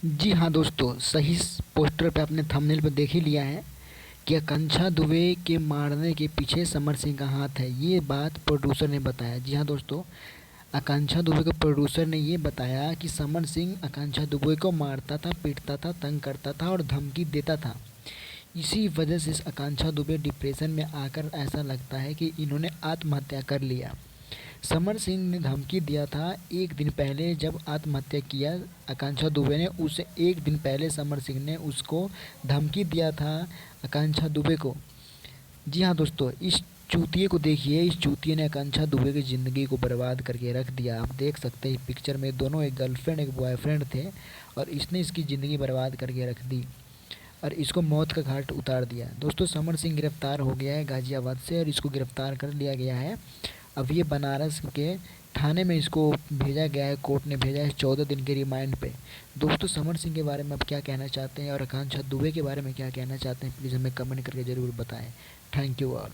जी हाँ दोस्तों, सही पोस्टर पे आपने थंबनेल पे देख ही लिया है कि आकांक्षा दुबे के मारने के पीछे समर सिंह का हाथ है। ये बात प्रोड्यूसर ने बताया। जी हाँ दोस्तों, आकांक्षा दुबे के प्रोड्यूसर ने ये बताया कि समर सिंह आकांक्षा दुबे को मारता था, पीटता था, तंग करता था और धमकी देता था। इसी वजह से इस आकांक्षा दुबे डिप्रेशन में आकर ऐसा लगता है कि इन्होंने आत्महत्या कर लिया। समर सिंह ने धमकी दिया था एक दिन पहले जब आत्महत्या किया आकांक्षा दुबे ने, उसे एक दिन पहले समर सिंह ने उसको धमकी दिया था आकांक्षा दुबे को। जी हाँ दोस्तों, इस चूतिए को देखिए। इस चूतिए ने आकांक्षा दुबे की ज़िंदगी को बर्बाद करके रख दिया। आप देख सकते हैं पिक्चर में दोनों एक गर्लफ्रेंड एक बॉयफ्रेंड थे और इसने इसकी ज़िंदगी बर्बाद करके रख दी और इसको मौत का घाट उतार दिया। दोस्तों, समर सिंह गिरफ्तार हो गया है गाज़ियाबाद से और इसको गिरफ्तार कर लिया गया है। अब ये बनारस के थाने में इसको भेजा गया है, कोर्ट ने भेजा है 14 दिन के रिमांड पे। दोस्तों, समर सिंह के बारे में आप क्या कहना चाहते हैं और आकांक्षा दुबे के बारे में क्या कहना चाहते हैं, प्लीज़ हमें कमेंट करके ज़रूर बताएं। Thank you all.